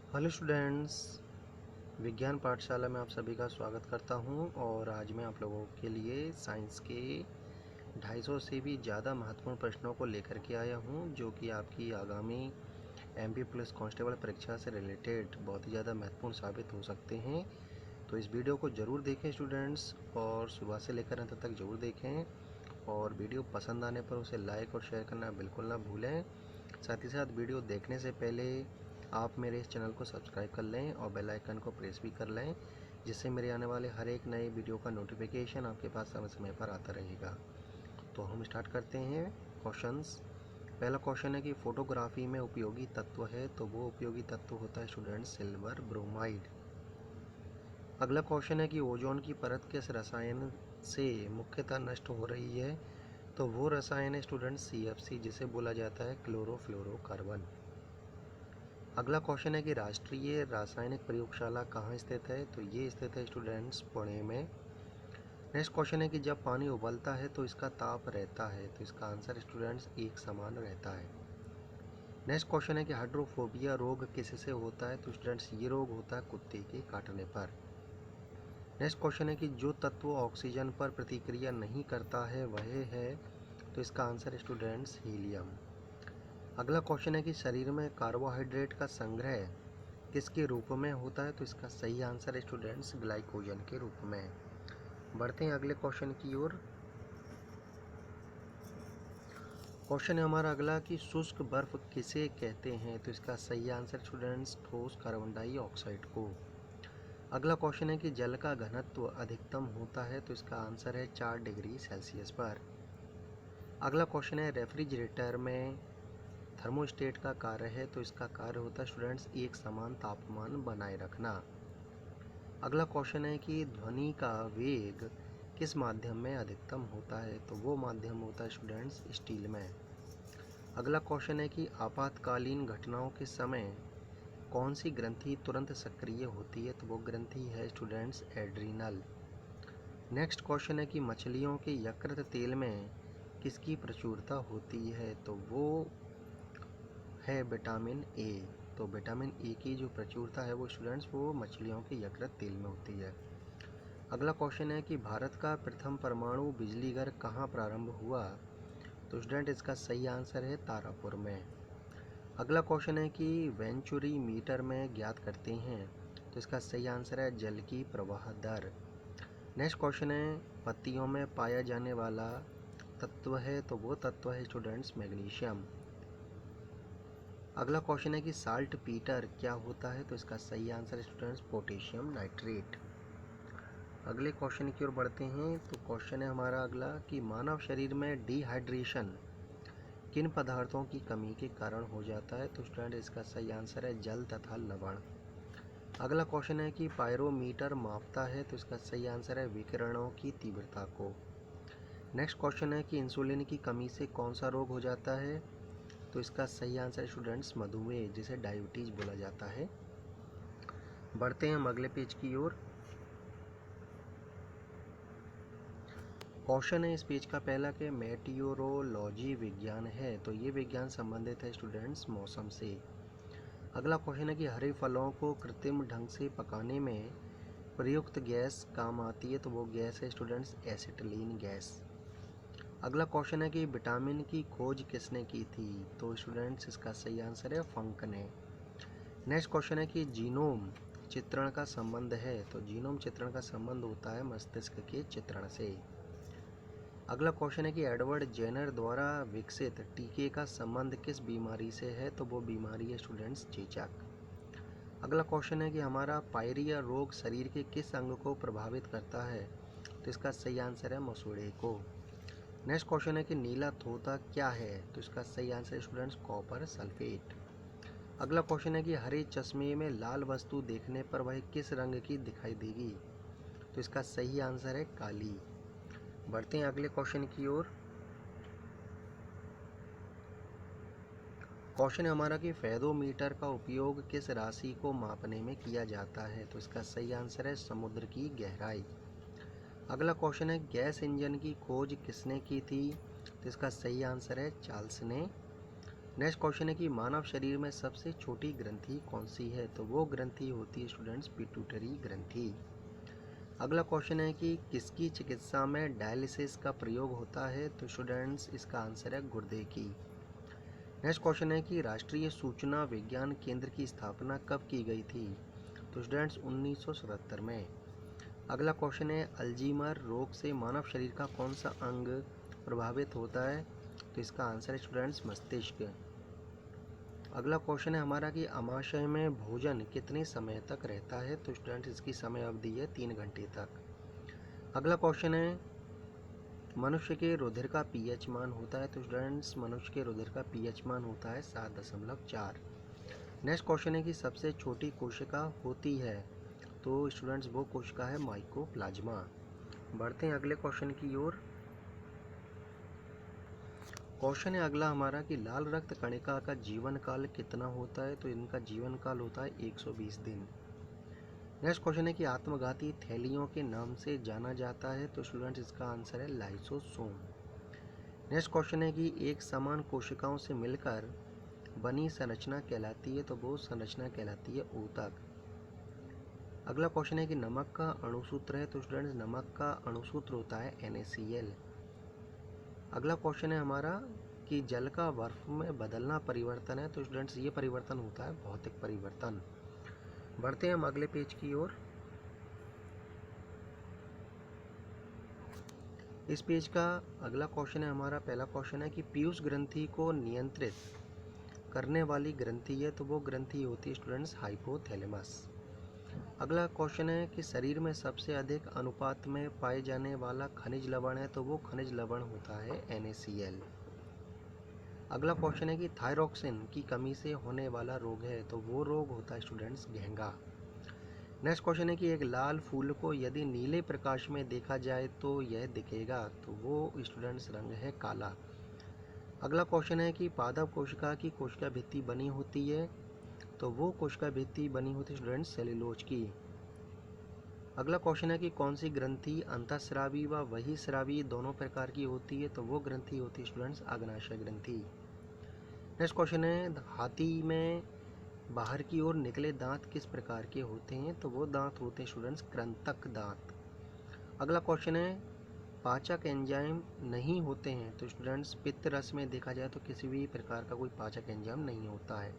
Hello students, विज्ञान पाठशाला में आप सभी का स्वागत करता हूं। और आज मैं आप लोगों के लिए साइंस के 250 से भी ज़्यादा महत्वपूर्ण प्रश्नों को लेकर के आया हूं, जो कि आपकी आगामी एमपी पुलिस कांस्टेबल परीक्षा से रिलेटेड बहुत ही ज़्यादा महत्वपूर्ण साबित हो सकते हैं। तो इस वीडियो को ज़रूर देखें स्टूडेंट्स, और सुबह से लेकर अंत तक ज़रूर देखें। और वीडियो पसंद आने पर उसे लाइक और शेयर करना बिल्कुल ना भूलें। साथ ही साथ वीडियो देखने से पहले आप मेरे इस चैनल को सब्सक्राइब कर लें और बेल आइकन को प्रेस भी कर लें, जिससे मेरे आने वाले हर एक नए वीडियो का नोटिफिकेशन आपके पास समय समय पर आता रहेगा। तो हम स्टार्ट करते हैं क्वेश्चंस। पहला क्वेश्चन है कि फोटोग्राफी में उपयोगी तत्व है, तो वो उपयोगी तत्व होता है स्टूडेंट सिल्वर ब्रोमाइड। अगला क्वेश्चन है कि ओजोन की परत किस रसायन से मुख्यतः नष्ट हो रही है, तो वो रसायन है स्टूडेंट CFC, जिसे बोला जाता है क्लोरोफ्लोरोकार्बन। अगला क्वेश्चन है कि राष्ट्रीय रासायनिक प्रयोगशाला कहाँ स्थित है, तो ये स्थित है स्टूडेंट्स पुणे में। नेक्स्ट क्वेश्चन है कि जब पानी उबलता है तो इसका ताप रहता है, तो इसका आंसर स्टूडेंट्स एक समान रहता है। नेक्स्ट क्वेश्चन है कि हाइड्रोफोबिया रोग किससे होता है, तो स्टूडेंट्स ये रोग होता है कुत्ते के काटने पर। नेक्स्ट क्वेश्चन है कि जो तत्व ऑक्सीजन पर प्रतिक्रिया नहीं करता है वह है, तो इसका आंसर स्टूडेंट्स हीलियम। अगला क्वेश्चन है कि शरीर में कार्बोहाइड्रेट का संग्रह किसके रूप में होता है, तो इसका सही आंसर है स्टूडेंट्स ग्लाइकोजन के रूप में। बढ़ते हैं अगले क्वेश्चन की ओर। क्वेश्चन है हमारा अगला कि शुष्क बर्फ किसे कहते हैं, तो इसका सही आंसर स्टूडेंट्स ठोस कार्बन डाइऑक्साइड को। अगला क्वेश्चन है कि जल का घनत्व अधिकतम होता है, तो इसका आंसर है 4 डिग्री सेल्सियस पर। अगला क्वेश्चन है रेफ्रिजरेटर में थर्मोस्टेट का कार्य है, तो इसका कार्य होता है स्टूडेंट्स एक समान तापमान बनाए रखना। अगला क्वेश्चन है कि ध्वनि का वेग किस माध्यम में अधिकतम होता है, तो वो माध्यम होता है स्टूडेंट्स स्टील में। अगला क्वेश्चन है कि आपातकालीन घटनाओं के समय कौन सी ग्रंथि तुरंत सक्रिय होती है, तो वो ग्रंथि है स्टूडेंट्स एड्रीनल। नेक्स्ट क्वेश्चन है कि मछलियों के यकृत तेल में किसकी प्रचुरता होती है, तो वो है विटामिन ए। तो विटामिन ए की जो प्रचुरता है वो स्टूडेंट्स वो मछलियों के यकृत तेल में होती है। अगला क्वेश्चन है कि भारत का प्रथम परमाणु बिजली घर कहाँ प्रारंभ हुआ, तो स्टूडेंट इसका सही आंसर है तारापुर में। अगला क्वेश्चन है कि वेंचुरी मीटर में ज्ञात करते हैं, तो इसका सही आंसर है जल की प्रवाह दर। नेक्स्ट क्वेश्चन है पत्तियों में पाया जाने वाला तत्व है, तो वो तत्व है स्टूडेंट्स मैग्नीशियम। अगला क्वेश्चन है कि साल्ट पीटर क्या होता है, तो इसका सही आंसर स्टूडेंट्स पोटेशियम नाइट्रेट। अगले क्वेश्चन की ओर बढ़ते हैं। तो क्वेश्चन है हमारा अगला कि मानव शरीर में डिहाइड्रेशन किन पदार्थों की कमी के कारण हो जाता है, तो स्टूडेंट इसका सही आंसर है जल तथा लवण। अगला क्वेश्चन है कि पायरोमीटर मापता है, तो इसका सही आंसर है विकिरणों की तीव्रता को। नेक्स्ट क्वेश्चन है कि इंसुलिन की कमी से कौन सा रोग हो जाता है, तो इसका सही आंसर स्टूडेंट्स मधुमेह, जिसे डायबिटीज़ बोला जाता है। बढ़ते हैं हम अगले पेज की ओर। क्वेश्चन है इस पेज का पहला कि मेटियोरोलॉजी विज्ञान है, तो ये विज्ञान संबंधित है स्टूडेंट्स मौसम से। अगला क्वेश्चन है कि हरे फलों को कृत्रिम ढंग से पकाने में प्रयुक्त गैस काम आती है, तो वो गैस है स्टूडेंट्स एसिटिलीन गैस। अगला क्वेश्चन है कि विटामिन की खोज किसने की थी, तो स्टूडेंट्स इसका सही आंसर है फंक ने। नेक्स्ट क्वेश्चन है कि जीनोम चित्रण का संबंध है, तो जीनोम चित्रण का संबंध होता है मस्तिष्क के चित्रण से। अगला क्वेश्चन है कि एडवर्ड जेनर द्वारा विकसित टीके का संबंध किस बीमारी से है, तो वो बीमारी है स्टूडेंट्स चेचक। अगला क्वेश्चन है कि हमारा पायरिया रोग शरीर के किस अंग को प्रभावित करता है, तो इसका सही आंसर है मसूड़े को। नेक्स्ट क्वेश्चन है कि नीला तोता क्या है, तो इसका सही आंसर है स्टूडेंट्स कॉपर सल्फेट। अगला क्वेश्चन है कि हरे चश्मे में लाल वस्तु देखने पर वह किस रंग की दिखाई देगी, तो इसका सही आंसर है काली। बढ़ते हैं अगले क्वेश्चन की ओर। क्वेश्चन है हमारा कि फेदोमीटर का उपयोग किस राशि को मापने में किया जाता है, तो इसका सही आंसर है समुद्र की गहराई। अगला क्वेश्चन है गैस इंजन की खोज किसने की थी, तो इसका सही आंसर है चार्ल्स ने। नेक्स्ट क्वेश्चन है कि मानव शरीर में सबसे छोटी ग्रंथि कौन सी है? तो वो ग्रंथि होती है स्टूडेंट्स पिट्यूटरी ग्रंथि। अगला क्वेश्चन है कि किसकी चिकित्सा में डायलिसिस का प्रयोग होता है? तो स्टूडेंट्स इसका आंसर है गुर्दे की। नेक्स्ट क्वेश्चन है कि राष्ट्रीय सूचना विज्ञान केंद्र की स्थापना कब की गई थी? तो स्टूडेंट्स 1977 में। अगला क्वेश्चन है अल्जीमर रोग से मानव शरीर का कौन सा अंग प्रभावित होता है? तो इसका आंसर है स्टूडेंट्स मस्तिष्क। अगला क्वेश्चन है हमारा कि अमाशय में भोजन कितने समय तक रहता है? तो स्टूडेंट्स इसकी समय अवधि है 3 घंटे तक। अगला क्वेश्चन है मनुष्य के रुधिर का पीएच मान होता है? तो स्टूडेंट्स मनुष्य के रुधिर का पीएच मान होता है 7.4। नेक्स्ट क्वेश्चन है कि सबसे छोटी कोशिका होती है? तो स्टूडेंट्स वो कोशिका है माइकोप्लाज्मा। बढ़ते हैं अगले क्वेश्चन की ओर। क्वेश्चन है अगला हमारा कि लाल रक्त कणिका का जीवन काल कितना होता है? तो इनका जीवन काल होता है 120 दिन। नेक्स्ट क्वेश्चन है कि आत्मघाती थैलियों के नाम से जाना जाता है? तो स्टूडेंट्स इसका आंसर है लाइसोसोम। नेक्स्ट क्वेश्चन है कि एक समान कोशिकाओं से मिलकर बनी संरचना कहलाती है? तो वो संरचना कहलाती है ऊतक। अगला क्वेश्चन है कि नमक का अणुसूत्र है? तो स्टूडेंट्स नमक का अणुसूत्र होता है NaCl। अगला क्वेश्चन है हमारा कि जल का बर्फ में बदलना परिवर्तन है? तो स्टूडेंट्स ये परिवर्तन होता है भौतिक परिवर्तन। बढ़ते हैं हम अगले पेज की ओर। इस पेज का अगला क्वेश्चन है हमारा पहला क्वेश्चन है कि पीयूष ग्रंथि को नियंत्रित करने वाली ग्रंथि है? तो वो ग्रंथि होती है स्टूडेंट्स हाइपोथैलेमस। अगला क्वेश्चन है कि शरीर में सबसे अधिक अनुपात में पाए जाने वाला खनिज लवण है? तो वो खनिज लवण होता है NaCl। अगला क्वेश्चन है कि थायरॉक्सिन की कमी से होने वाला रोग है? तो वो रोग होता है स्टूडेंट्स घेंगा। नेक्स्ट क्वेश्चन है कि एक लाल फूल को यदि नीले प्रकाश में देखा जाए तो यह दिखेगा? तो वो स्टूडेंट्स रंग है काला। अगला क्वेश्चन है कि पादप कोशिका की कोशिका भित्ति बनी होती है? तो वो कोशिका भित्ति बनी होती है स्टूडेंट्स सेल्यूलोज की। अगला क्वेश्चन है कि कौन सी ग्रंथि अंतःस्रावी व बहिःस्रावी दोनों प्रकार की होती है? तो वो ग्रंथि होती है स्टूडेंट्स अग्नाशय ग्रंथि। नेक्स्ट क्वेश्चन है हाथी में बाहर की ओर निकले दांत किस प्रकार के होते हैं? तो वो दांत होते हैं स्टूडेंट्स कृंतक दांत। अगला क्वेश्चन है पाचक एंजाइम नहीं होते हैं? तो स्टूडेंट्स पित्त रस में देखा जाए तो किसी भी प्रकार का कोई पाचक एंजाइम नहीं होता है।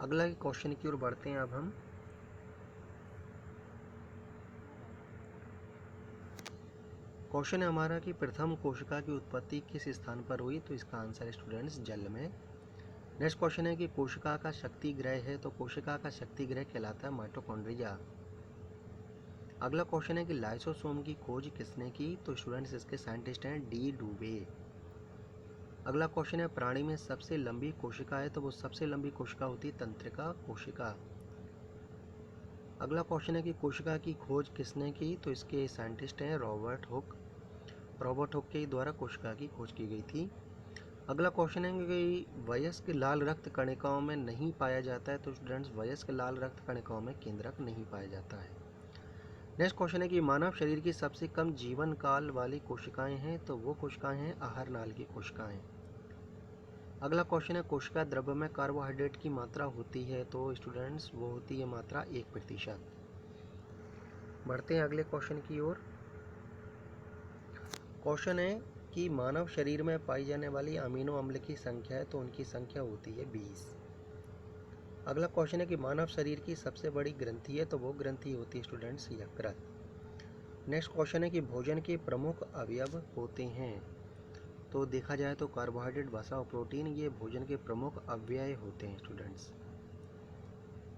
अगला क्वेश्चन की ओर बढ़ते हैं अब हम। क्वेश्चन है हमारा कि प्रथम कोशिका की उत्पत्ति किस स्थान पर हुई? तो इसका आंसर है स्टूडेंट्स जल में। नेक्स्ट क्वेश्चन है कि कोशिका का शक्ति ग्रह है? तो कोशिका का शक्ति ग्रह कहलाता है माइटोकॉन्ड्रिया। अगला क्वेश्चन है कि लाइसोसोम की खोज किसने की? तो स्टूडेंट्स इसके साइंटिस्ट हैं डी डुबे। अगला क्वेश्चन है प्राणी में सबसे लंबी कोशिका है? तो वो सबसे लंबी कोशिका होती है तंत्रिका कोशिका। अगला क्वेश्चन है कि कोशिका की खोज किसने की? तो इसके साइंटिस्ट हैं रॉबर्ट हुक। रॉबर्ट हुक के द्वारा कोशिका की खोज की गई थी। अगला क्वेश्चन है कि वयस्क लाल रक्त कणिकाओं में नहीं पाया जाता है? तो स्टूडेंट्स वयस्क लाल रक्त कणिकाओं में केंद्रक नहीं पाया जाता है। नेक्स्ट क्वेश्चन है कि मानव शरीर की सबसे कम जीवन काल वाली कोशिकाएं हैं? तो वो कोशिकाएं हैं आहार नाल की कोशिकाएं। अगला क्वेश्चन है कोशिका द्रव्य में कार्बोहाइड्रेट की मात्रा होती है? तो स्टूडेंट्स वो होती है मात्रा 1%। बढ़ते हैं अगले क्वेश्चन की ओर। क्वेश्चन है कि मानव शरीर में पाई जाने वाली अमीनो अम्ल की संख्या है? तो उनकी संख्या होती है 20। अगला क्वेश्चन है कि मानव शरीर की सबसे बड़ी ग्रंथि है? तो वो ग्रंथि होती है स्टूडेंट्स यकृत। नेक्स्ट क्वेश्चन है कि भोजन के प्रमुख अवयव होते हैं? तो देखा जाए तो कार्बोहाइड्रेट वसा और प्रोटीन ये भोजन के प्रमुख अवयव होते हैं स्टूडेंट्स।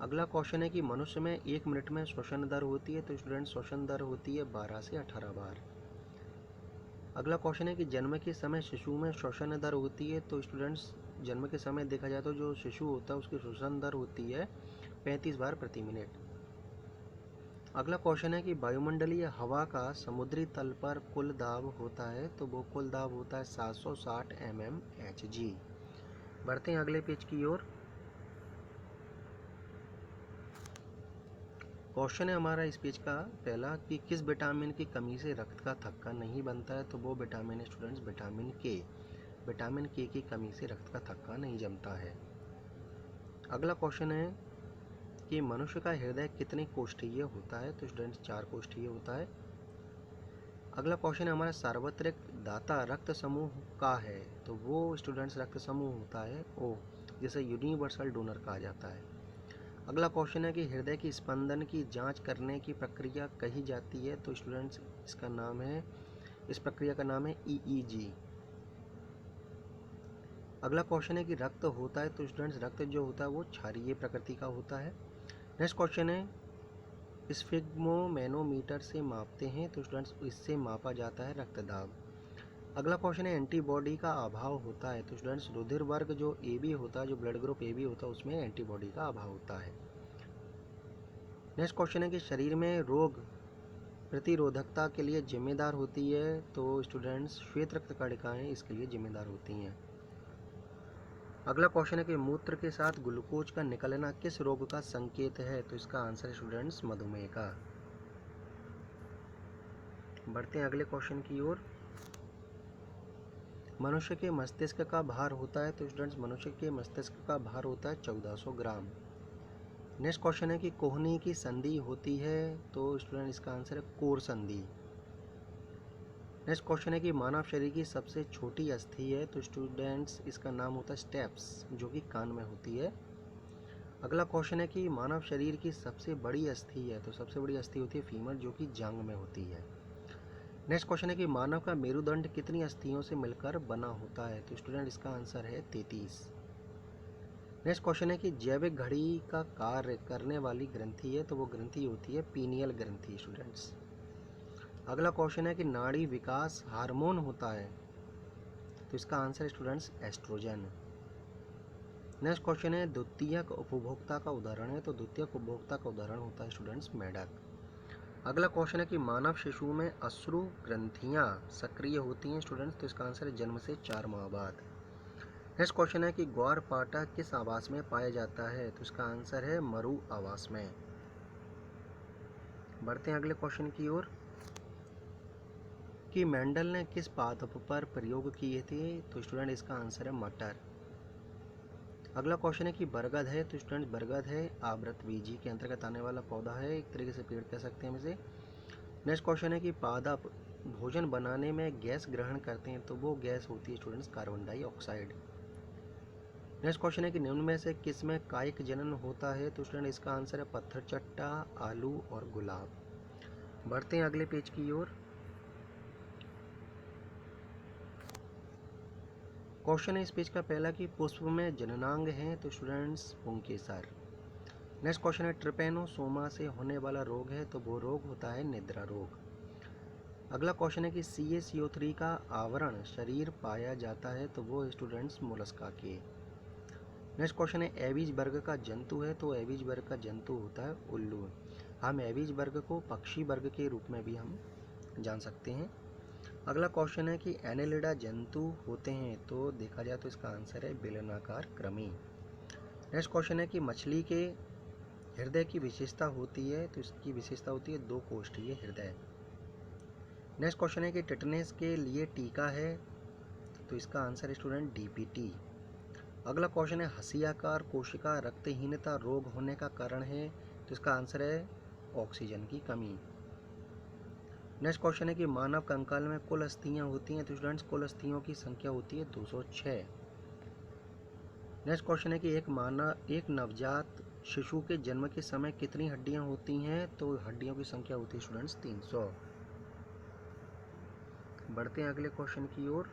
अगला क्वेश्चन है कि मनुष्य में 1 मिनट में श्वसन दर होती है? तो स्टूडेंट्स श्वसन दर होती है 12 से 18 बार। अगला क्वेश्चन है कि जन्म के समय शिशु में श्वसन दर होती है? तो स्टूडेंट्स जन्म के समय देखा जाए तो जो शिशु होता है उसकी श्वसन दर होती है 35 बार प्रति मिनट। अगला क्वेश्चन है कि वायुमंडलीय हवा का समुद्री तल पर कुल दाब होता है? तो वो कुल दाब होता है 760 mmHg। बढ़ते हैं अगले पेज की ओर। क्वेश्चन है हमारा इस पेज का पहला कि किस विटामिन की कमी से रक्त का थक्का नहीं बनता है? तो वो विटामिन है स्टूडेंट्स विटामिन के। विटामिन के की कमी से रक्त का थक्का नहीं जमता है। अगला क्वेश्चन है कि मनुष्य का हृदय कितने कोष्ठीय होता है? तो स्टूडेंट्स 4 कोष्ठीय होता है। अगला क्वेश्चन है हमारा सार्वत्रिक दाता रक्त समूह का है? तो वो स्टूडेंट्स रक्त समूह होता है ओ, जिसे यूनिवर्सल डोनर कहा जाता है। अगला क्वेश्चन है कि हृदय की स्पंदन की जांच करने की प्रक्रिया कही जाती है? तो स्टूडेंट्स इसका नाम है, इस प्रक्रिया का नाम है EEG। अगला क्वेश्चन है कि रक्त होता है? तो स्टूडेंट्स रक्त जो होता है वो क्षारीय प्रकृति का होता है। नेक्स्ट क्वेश्चन है स्फिग्मोमेनोमीटर से मापते हैं? तो स्टूडेंट्स इससे मापा जाता है रक्तदाब। अगला क्वेश्चन है एंटीबॉडी का अभाव होता है? तो स्टूडेंट्स रुधिर वर्ग जो AB होता है, जो ब्लड ग्रुप AB होता है, उसमें एंटीबॉडी का अभाव होता है। नेक्स्ट क्वेश्चन है कि शरीर में रोग प्रतिरोधकता के लिए जिम्मेदार होती है? तो स्टूडेंट्स श्वेत रक्त कणिकाएं इसके लिए जिम्मेदार होती हैं। अगला क्वेश्चन है कि मूत्र के साथ ग्लूकोज का निकलना किस रोग का संकेत है? तो इसका आंसर है स्टूडेंट्स मधुमेह का। बढ़ते हैं अगले क्वेश्चन की ओर। मनुष्य के मस्तिष्क का भार होता है? तो स्टूडेंट्स मनुष्य के मस्तिष्क का भार होता है 1400 ग्राम। नेक्स्ट क्वेश्चन है कि कोहनी की संधि होती है? तो स्टूडेंट इसका आंसर है कोर संधि। नेक्स्ट क्वेश्चन है कि मानव शरीर की सबसे छोटी अस्थि है? तो स्टूडेंट्स इसका नाम होता है स्टेप्स, जो कि कान में होती है। अगला क्वेश्चन है कि मानव शरीर की सबसे बड़ी अस्थि है? तो सबसे बड़ी अस्थि होती है फीमर, जो कि जांघ में होती है। नेक्स्ट क्वेश्चन है कि मानव का मेरुदंड कितनी अस्थियों से मिलकर बना होता है? तो स्टूडेंट इसका आंसर है 33। नेक्स्ट क्वेश्चन है कि जैविक घड़ी का कार्य करने वाली ग्रंथि है? तो वो ग्रंथि होती है पीनियल ग्रंथि स्टूडेंट्स। अगला क्वेश्चन है कि नाड़ी विकास हार्मोन होता है? तो इसका आंसर है स्टूडेंट्स एस्ट्रोजन। नेक्स्ट क्वेश्चन है द्वितीयक उपभोक्ता का उदाहरण है? तो द्वितीयक उपभोक्ता का उदाहरण होता है स्टूडेंट्स मेढक। अगला क्वेश्चन है कि मानव शिशु में अश्रु ग्रंथियां सक्रिय होती हैं? स्टूडेंट्स तो इसका आंसर है जन्म से 4 माह बाद। नेक्स्ट क्वेश्चन है कि ग्वारपाठा किस आवास में पाया जाता है? तो इसका आंसर है मरु आवास में। बढ़ते हैं अगले क्वेश्चन की ओर कि मेंडल ने किस पादप पर प्रयोग किए थे? तो स्टूडेंट इसका आंसर है मटर। अगला क्वेश्चन है कि बरगद है? तो स्टूडेंट बरगद है आवृतबीजी के अंतर्गत आने वाला पौधा है, एक तरीके से पेड़ कह सकते हैं हम इसे। नेक्स्ट क्वेश्चन है कि पादप भोजन बनाने में गैस ग्रहण करते हैं? तो वो गैस होती है students carbon dioxide. Next question है कि निम्न में से किस में कायिक जनन होता है? तो स्टूडेंट इसका आंसर है पत्थर चट्टा, आलू और गुलाब। बढ़ते हैं अगले पेज की ओर। क्वेश्चन है इस पेज का पहला कि पुष्प में जननांग हैं? तो स्टूडेंट्स पुंकेसर। नेक्स्ट क्वेश्चन है ट्रिपेनोसोमा से होने वाला रोग है? तो वो रोग होता है निद्रा रोग। अगला क्वेश्चन है कि CaCO3 का आवरण शरीर पाया जाता है? तो वो स्टूडेंट्स मोलस्का के। नेक्स्ट क्वेश्चन है एविज वर्ग का जंतु है? तो एविज वर्ग का जंतु होता है उल्लू। हम एविज वर्ग को पक्षी वर्ग के रूप में भी हम जान सकते हैं। अगला क्वेश्चन है कि एनेलिडा जंतु होते हैं? तो देखा जाए तो इसका आंसर है बेलनाकार कृमि। नेक्स्ट क्वेश्चन है कि मछली के हृदय की विशेषता होती है? तो इसकी विशेषता होती है 2 कोष्ठीय हृदय। नेक्स्ट क्वेश्चन है कि टिटनेस के लिए टीका है? तो इसका आंसर है स्टूडेंट DPT। अगला क्वेश्चन है हसियाकार कोशिका रक्तहीनता रोग होने का कारण है? तो इसका आंसर है ऑक्सीजन की कमी। नेक्स्ट क्वेश्चन है कि मानव कंकाल में कुल अस्थियां होती हैं? तो स्टूडेंट्स कुल अस्थियों की संख्या होती है 206। नेक्स्ट क्वेश्चन है कि एक नवजात शिशु के जन्म के समय कितनी हड्डियां होती हैं? तो हड्डियों की संख्या होती है स्टूडेंट्स 300। बढ़ते हैं अगले क्वेश्चन की ओर।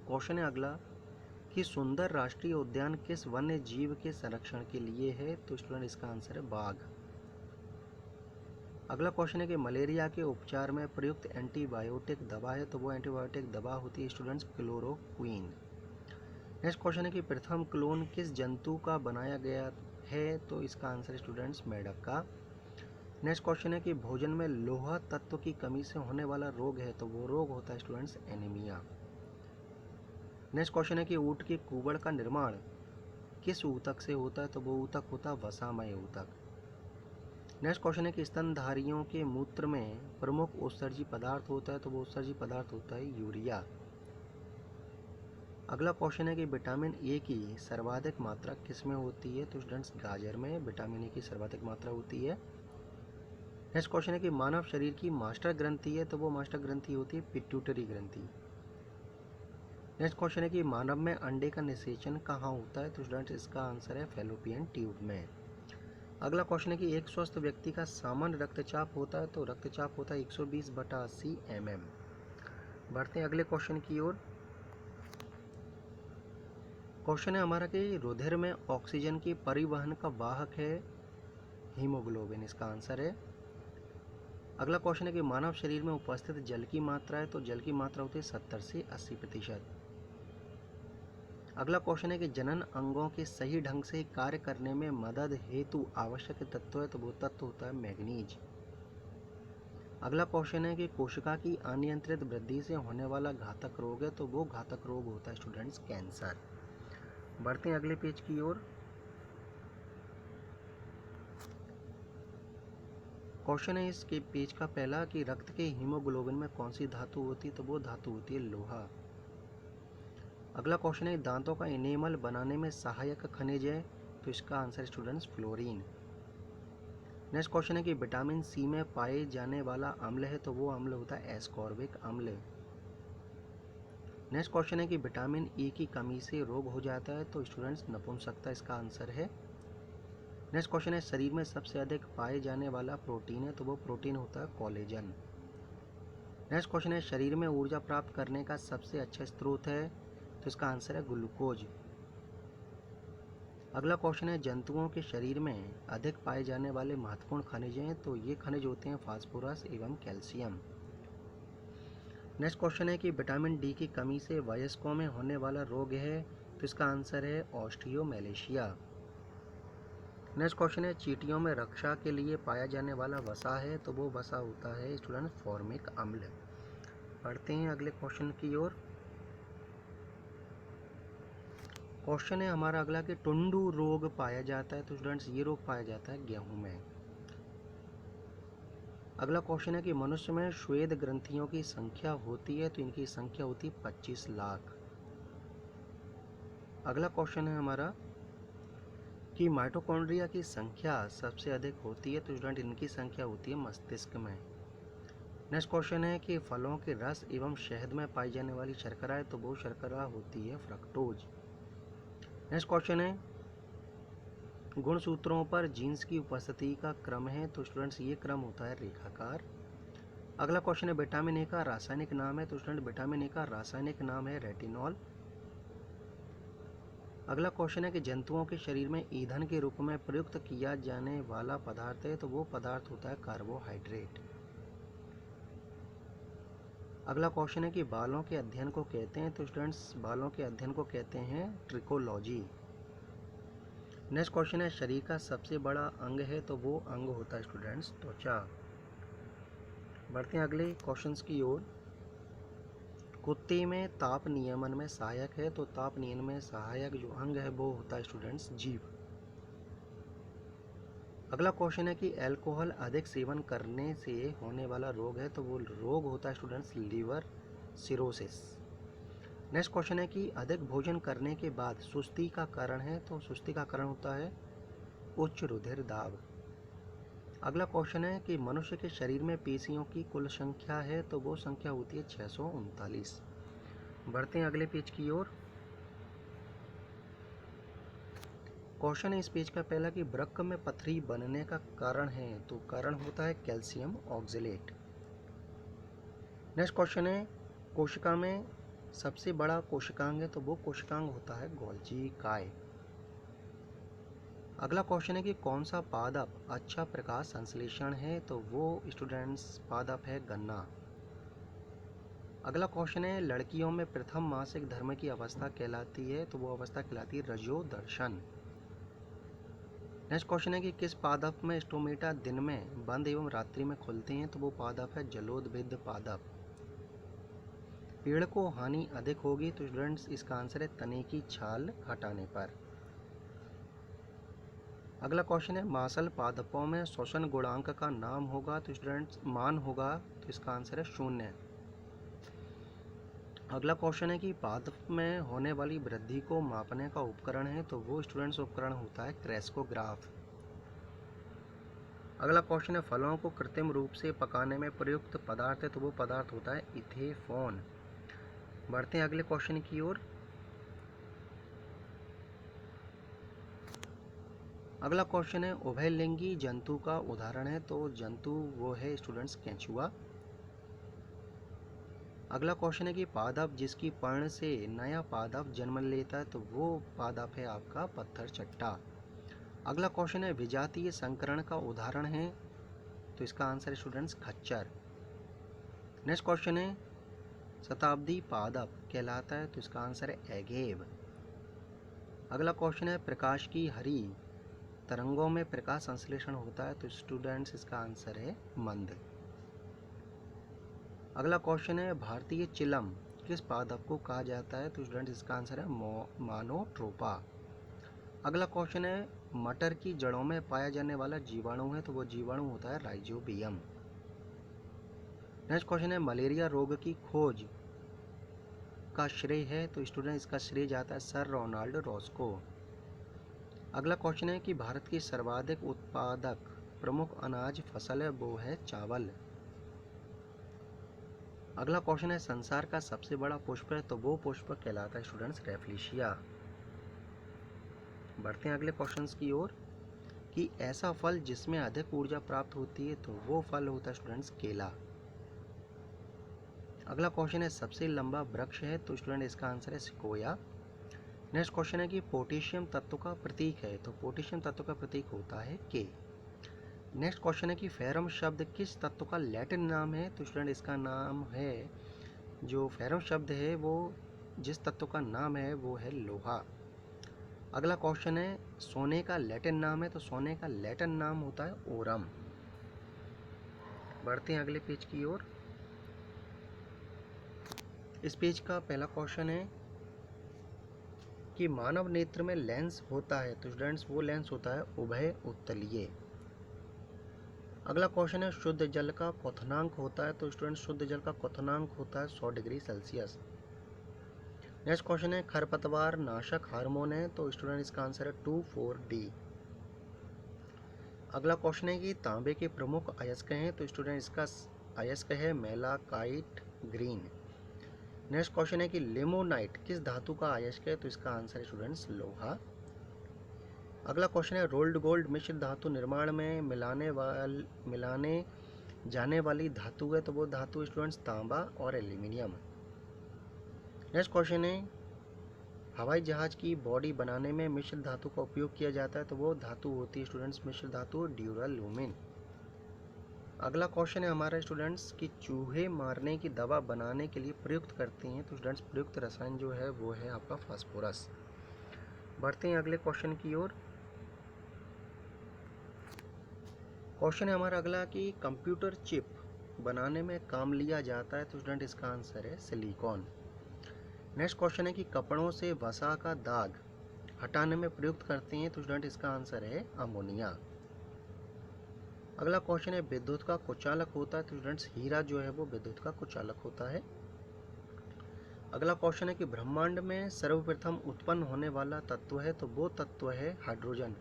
क्वेश्चन है अगला कि सुंदर राष्ट्रीय उद्यान किस वन्य जीव के संरक्षण के लिए है? तो स्टूडेंट इसका आंसर है बाघ। अगला क्वेश्चन है कि मलेरिया के उपचार में प्रयुक्त एंटीबायोटिक दवा है? तो वो एंटीबायोटिक दवा होती है स्टूडेंट्स क्लोरोक्वीन। नेक्स्ट क्वेश्चन है कि प्रथम क्लोन किस जंतु का बनाया गया है? तो इसका आंसर है स्टूडेंट्स मेढक का। नेक्स्ट क्वेश्चन है कि भोजन में लोहा तत्व की कमी से होने वाला रोग है? तो वो रोग होता है स्टूडेंट्स एनीमिया। नेक्स्ट क्वेश्चन है कि ऊँट के कुबड़ का निर्माण किस ऊतक से होता है? तो वो ऊतक होता है वसामय ऊतक। नेक्स्ट क्वेश्चन है कि स्तनधारियों के मूत्र में प्रमुख उत्सर्जी पदार्थ होता है? तो वो उत्सर्जी पदार्थ होता है यूरिया। अगला क्वेश्चन है कि विटामिन ए की सर्वाधिक मात्रा किस में होती है? तो स्टूडेंट्स गाजर में विटामिन ए की सर्वाधिक मात्रा होती है। नेक्स्ट क्वेश्चन है कि मानव शरीर की मास्टर ग्रंथि है, तो वो मास्टर ग्रंथि होती है पिट्यूटरी ग्रंथि। नेक्स्ट क्वेश्चन है कि मानव में अंडे का निषेचन कहाँ होता है? तो स्टूडेंट्स इसका आंसर है फैलोपियन ट्यूब में। अगला क्वेश्चन है कि एक स्वस्थ व्यक्ति का सामान्य रक्तचाप होता है, तो रक्तचाप होता है 120/80 mm। बढ़ते हैं अगले क्वेश्चन की ओर। क्वेश्चन है हमारा कि रुधिर में ऑक्सीजन की परिवहन का वाहक है हीमोग्लोबिन, इसका आंसर है। अगला क्वेश्चन है कि मानव शरीर में उपस्थित जल की मात्रा है, तो जल की मात्रा होती है 70 से 80%। अगला क्वेश्चन है कि जनन अंगों के सही ढंग से कार्य करने में मदद हेतु आवश्यक तत्व है, तो वो तत्व होता है मैग्नीज। अगला क्वेश्चन है कि कोशिका की अनियंत्रित वृद्धि से होने वाला घातक रोग है, तो वो घातक रोग होता है स्टूडेंट्स कैंसर। बढ़ते हैं अगले पेज की ओर। क्वेश्चन है इसके पेज का पहला कि रक्त के हीमोग्लोबिन में कौन सी धातु होती है? तो वो धातु होती है लोहा। अगला क्वेश्चन है दांतों का इनेमल बनाने में सहायक खनिज है, तो इसका answer students fluorine. Next question है कि विटामिन सी में पाए जाने वाला अम्ल है, तो वो अम्ल होता है एस्कॉर्बिक अम्ल। नेक्स्ट क्वेश्चन है कि विटामिन ई की कमी से रोग हो जाता है, तो स्टूडेंट्स नपुंसकता इसका आंसर है। नेक्स्ट क्वेश्चन है शरीर में सबसे अधिक पाए जाने वाला प्रोटीन है, तो वो प्रोटीन होता है कोलेजन। नेक्स्ट क्वेश्चन है शरीर में ऊर्जा प्राप्त करने का सबसे अच्छा स्रोत है, तो इसका आंसर है ग्लूकोज। अगला क्वेश्चन है जंतुओं के शरीर में अधिक पाए जाने वाले महत्वपूर्ण खनिज हैं, तो ये खनिज होते हैं फास्फोरस एवं कैल्शियम। नेक्स्ट क्वेश्चन है कि विटामिन डी की कमी से वयस्कों में होने वाला रोग है, तो इसका आंसर है ऑस्टियोमैलेशिया। नेक्स्ट क्वेश्चन है चींटियों में रक्षा के लिए पाया जाने वाला वसा है, तो वो वसा होता है स्टूडेंट फॉर्मिक अम्ल। पढ़ते हैं अगले क्वेश्चन की ओर। क्वेश्चन है हमारा अगला कि टुंडू रोग पाया जाता है, तो स्टूडेंट्स ये रोग पाया जाता है गेहूं में। अगला क्वेश्चन है कि मनुष्य में श्वेत ग्रंथियों की संख्या होती है, तो इनकी संख्या होती है 25 लाख। अगला क्वेश्चन है हमारा कि माइटोकॉन्ड्रिया की संख्या सबसे अधिक होती है, तो स्टूडेंट इनकी संख्या होती है मस्तिष्क में। नेक्स्ट क्वेश्चन है कि फलों के रस एवं शहद में पाई जाने वाली शर्करा है, तो वो शर्करा होती है फ्रक्टोज। नेक्स्ट क्वेश्चन है गुणसूत्रों पर जीन्स की उपस्थिति का क्रम है, तो स्टूडेंट्स ये क्रम होता है रेखाकार। अगला क्वेश्चन है विटामिन ए का रासायनिक नाम है, तो स्टूडेंट विटामिन ए का रासायनिक नाम है रेटिनॉल। अगला क्वेश्चन है कि जंतुओं के शरीर में ईंधन के रूप में प्रयुक्त किया जाने वाला पदार्थ है, तो वो पदार्थ होता है कार्बोहाइड्रेट। अगला क्वेश्चन है कि बालों के अध्ययन को कहते हैं, तो स्टूडेंट्स बालों के अध्ययन को कहते हैं ट्रिकोलॉजी। नेक्स्ट क्वेश्चन है शरीर का सबसे बड़ा अंग है, तो वो अंग होता है स्टूडेंट्स त्वचा। बढ़ते हैं अगले क्वेश्चंस की ओर। कुत्ते में ताप नियमन में सहायक है, तो ताप नियमन में सहायक जो अंग है वो होता है स्टूडेंट्स जीभ। अगला क्वेश्चन है कि अल्कोहल अधिक सेवन करने से होने वाला रोग है, तो वो रोग होता है students liver cirrhosis. Next question है कि अधिक भोजन करने के बाद सुस्ती का कारण है, तो सुस्ती का कारण होता है उच्च रुधिर दाब। अगला क्वेश्चन है कि मनुष्य के शरीर में पेशियों की कुल संख्या है, तो वो संख्या होती है 639। बढ़ते हैं अगले पेज की ओर। क्वेश्चन है इस पेज का पहला कि वृक्क में पथरी बनने का कारण है, तो कारण होता है कैल्शियम ऑक्जेलेट। नेक्स्ट क्वेश्चन है कोशिका में सबसे बड़ा कोशिकांग है, तो वो कोशिकांग होता है गोल्जी काय। अगला क्वेश्चन है कि कौन सा पादप अच्छा प्रकाश संश्लेषण है, तो वो स्टूडेंट्स पादप है गन्ना। अगला क्वेश्चन है लड़कियों में प्रथम मासिक धर्म की अवस्था कहलाती है, तो वो अवस्था कहलाती है रजोदर्शन। नेक्स्ट क्वेश्चन है कि किस पादप में स्टोमेटा दिन में बंद एवं रात्रि में खुलते हैं, तो वो पादप है जलोदविद पादप। पेड़ को हानि अधिक होगी, तो स्टूडेंट्स इसका आंसर है तने की छाल हटाने पर। अगला क्वेश्चन है मांसल पादपों में श्वसन गुणांक का नाम होगा, तो स्टूडेंट्स मान होगा, तो इसका आंसर है 0। अगला क्वेश्चन है कि पादप में होने वाली वृद्धि को मापने का उपकरण है, तो वो स्टूडेंट्स उपकरण होता है क्रेस्कोग्राफ। अगला क्वेश्चन है फलों को कृत्रिम रूप से पकाने में प्रयुक्त पदार्थ है, तो वो पदार्थ होता है इथेफॉन। बढ़ते हैं अगले क्वेश्चन की ओर। अगला क्वेश्चन है उभयलिंगी जंतु का उदाहरण है, तो जंतु वो है स्टूडेंट्स केंचुआ। अगला क्वेश्चन है कि पादप जिसकी पर्ण से नया पादप जन्म लेता है, तो वो पादप है आपका पत्थर चट्टा। अगला क्वेश्चन है विजातीय संकरण का उदाहरण है, तो इसका आंसर है स्टूडेंट्स खच्चर। नेक्स्ट क्वेश्चन है शताब्दी पादप कहलाता है, तो इसका आंसर है एगेव। अगला क्वेश्चन है प्रकाश की हरी तरंगों में प्रकाश संश्लेषण होता है, तो स्टूडेंट्स इसका आंसर है मंद। अगला क्वेश्चन है भारतीय चिलम किस पादप को कहा जाता है, तो स्टूडेंट्स इसका आंसर है मोनोट्रोपा। अगला क्वेश्चन है मटर की जड़ों में पाया जाने वाला जीवाणु है, तो वो जीवाणु होता है राइजोबियम। नेक्स्ट क्वेश्चन है मलेरिया रोग की खोज का श्रेय है, तो स्टूडेंट इसका श्रेय जाता है सर रोनाल्ड रॉस्को। अगला क्वेश्चन है कि भारत की सर्वाधिक उत्पादक प्रमुख अनाज फसल है, वो है चावल। अगला क्वेश्चन है संसार का सबसे बड़ा पुष्प है, तो वो पुष्प कहलाता है स्टूडेंट्स रेफ्लिशिया। बढ़ते हैं अगले क्वेश्चंस की ओर कि ऐसा फल जिसमें अधिक ऊर्जा प्राप्त होती है, तो वो फल होता है स्टूडेंट्स केला। अगला क्वेश्चन है सबसे लंबा वृक्ष है, तो स्टूडेंट इसका आंसर है सिकोया। नेक्स्ट क्वेश्चन है कि पोटेशियम तत्व का प्रतीक है, तो पोटेशियम तत्व का प्रतीक होता है के। नेक्स्ट क्वेश्चन है कि फेरम शब्द किस तत्व का लैटिन नाम है, तो स्टूडेंट इसका नाम है जो फेरम शब्द है वो जिस तत्व का नाम है वो है लोहा। अगला क्वेश्चन है सोने का लैटिन नाम है, तो सोने का लैटिन नाम होता है ओरम। बढ़ते हैं अगले पेज की ओर। इस पेज का पहला क्वेश्चन है कि मानव नेत्र में लेंस होता है, तो स्टूडेंट्स वो लेंस होता है उभय उत्तलीय। अगला क्वेश्चन है शुद्ध जल का क्वथनांक होता है, तो स्टूडेंट शुद्ध जल का क्वथनांक होता है 100 डिग्री सेल्सियस। नेक्स्ट क्वेश्चन है खरपतवार नाशक हार्मोन है, तो स्टूडेंट इसका आंसर है 2,4-D। अगला क्वेश्चन है कि तांबे के प्रमुख अयस्क हैं, तो स्टूडेंट इसका अयस्क है मेलाकाइट ग्रीन। नेक्स्ट क्वेश्चन है कि लिमोनाइट किस धातु का अयस्क है, तो इसका आंसर है स्टूडेंट्स लोहा। अगला क्वेश्चन है रोल्ड गोल्ड मिश्र धातु निर्माण में मिलाने जाने वाली धातु है, तो वो धातु स्टूडेंट्स तांबा और एल्यूमिनियम। नेक्स्ट क्वेश्चन है हवाई जहाज की बॉडी बनाने में मिश्र धातु का उपयोग किया जाता है, तो वो धातु होती है स्टूडेंट्स मिश्र धातु ड्यूरालुमिन। अगला क्वेश्चन है हमारा स्टूडेंट्स कि चूहे मारने की दवा बनाने के लिए प्रयुक्त करते हैं, तो स्टूडेंट्स प्रयुक्त रसायन जो है वो है आपका फास्फोरस। बढ़ते हैं अगले क्वेश्चन की ओर। क्वेश्चन है हमारा अगला कि कंप्यूटर चिप बनाने में काम लिया जाता है, तो स्टूडेंट इसका आंसर है सिलिकॉन। नेक्स्ट क्वेश्चन है कि कपड़ों से वसा का दाग हटाने में प्रयुक्त करते हैं, तो स्टूडेंट इसका आंसर है अमोनिया। अगला क्वेश्चन है विद्युत का कुचालक होता है, तो स्टूडेंट्स हीरा जो है वो विद्युत का कुचालक होता है। अगला क्वेश्चन है कि ब्रह्मांड में सर्वप्रथम उत्पन्न होने वाला तत्व है, तो वो तत्व है हाइड्रोजन।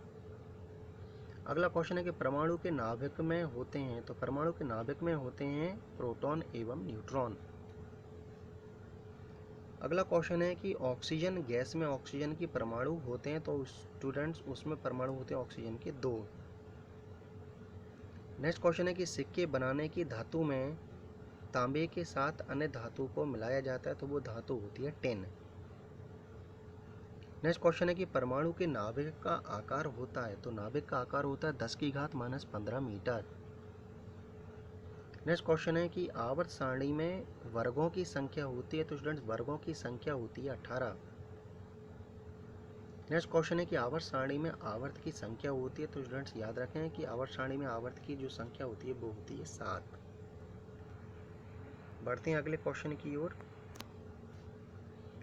अगला क्वेश्चन है कि परमाणु के नाभिक में होते हैं, तो परमाणु के नाभिक में होते हैं प्रोटॉन एवं न्यूट्रॉन। अगला क्वेश्चन है कि ऑक्सीजन गैस में ऑक्सीजन की परमाणु होते हैं, तो स्टूडेंट्स उसमें परमाणु होते हैं ऑक्सीजन के 2। नेक्स्ट क्वेश्चन है कि सिक्के बनाने की धातु में तांबे के साथ अन्य धातु को मिलाया जाता है, तो वो धातु होती है टिन। नेक्स्ट क्वेश्चन है कि परमाणु के नाभिक का आकार होता है, तो नाभिक का आकार होता है 10⁻⁻15 मीटर। नेक्स्ट क्वेश्चन है कि आवर्त सारणी में वर्गों की संख्या होती है, तो स्टूडेंट्स वर्गों की संख्या होती है 18। नेक्स्ट क्वेश्चन है कि आवर्त सारणी में आवर्त की संख्या होती है, तो स्टूडेंट्स याद रखें कि आवर्त सारणी में आवर्त की जो संख्या होती है वो होती है 7। बढ़ते हैं अगले क्वेश्चन की ओर।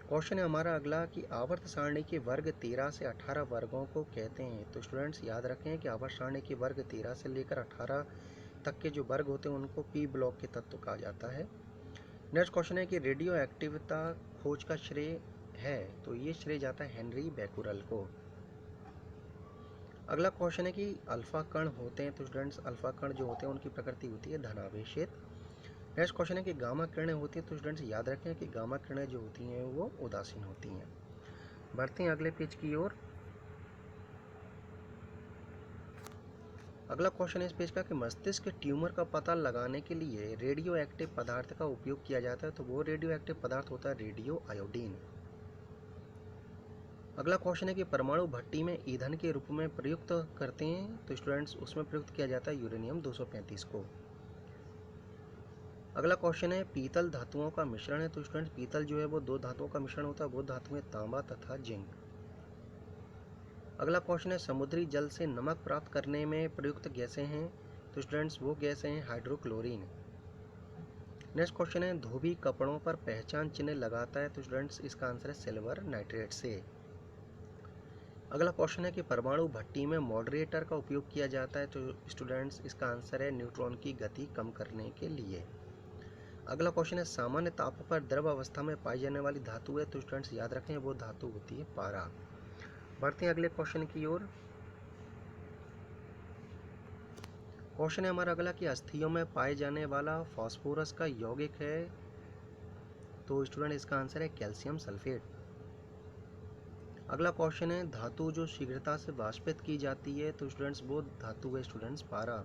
क्वेश्चन है हमारा अगला कि आवर्त सारणी के वर्ग 13 से 18 वर्गों को कहते हैं, तो स्टूडेंट्स याद रखें कि आवर्त सारणी के वर्ग 13 से लेकर 18 तक के जो वर्ग होते हैं उनको पी ब्लॉक के तत्व कहा जाता है। नेक्स्ट क्वेश्चन है कि रेडियो एक्टिविता खोज का श्रेय है, तो ये श्रेय जाता है हेनरी बैकुरल को। अगला क्वेश्चन है कि अल्फा कण होते हैं, तो स्टूडेंट्स अल्फा कण जो होते हैं उनकी प्रकृति होती है धनावेशित। नेक्स्ट क्वेश्चन है कि गामा किरणें होती हैं, तो स्टूडेंट्स याद रखें कि गामा किरणें जो होती हैं वो उदासीन होती हैं। बढ़ते हैं अगले पेज की ओर। अगला क्वेश्चन है इस पेज का कि मस्तिष्क के ट्यूमर का पता लगाने के लिए रेडियो एक्टिव पदार्थ का उपयोग किया जाता है, तो वो रेडियो एक्टिव पदार्थ होता है रेडियो आयोडीन। अगला क्वेश्चन है कि परमाणु भट्टी में ईंधन के रूप में प्रयुक्त करते हैं, तो स्टूडेंट्स उसमें प्रयुक्त किया जाता है यूरेनियम 235 को। अगला क्वेश्चन है पीतल धातुओं का मिश्रण है, तो स्टूडेंट्स पीतल जो है वो दो धातुओं का मिश्रण होता है, वो धातुएं तांबा तथा जिंक। अगला क्वेश्चन है समुद्री जल से नमक प्राप्त करने में प्रयुक्त गैसें हैं, तो स्टूडेंट्स वो गैसें हैं हाइड्रोक्लोरीन। नेक्स्ट क्वेश्चन है धोबी कपड़ों पर पहचान चिन्ह लगाता है, तो स्टूडेंट्स इसका आंसर है सिल्वर नाइट्रेट से। अगला क्वेश्चन है कि परमाणु भट्टी में मॉडरेटर का उपयोग किया जाता है, तो स्टूडेंट्स इसका आंसर है न्यूट्रॉन की गति कम करने के लिए। अगला क्वेश्चन है सामान्य ताप पर द्रव अवस्था में पाई जाने वाली धातु है, तो स्टूडेंट्स याद रखें वो धातु होती है पारा। बढ़ते हैं अगले क्वेश्चन की ओर। क्वेश्चन है हमारा अगला कि अस्थियों में पाए जाने वाला फास्फोरस का यौगिक है, तो स्टूडेंट इसका आंसर है कैल्शियम सल्फेट। अगला क्वेश्चन है धातु जो शीघ्रता से वाष्पित की जाती है, तो स्टूडेंट्स वो धातु है स्टूडेंट्स पारा।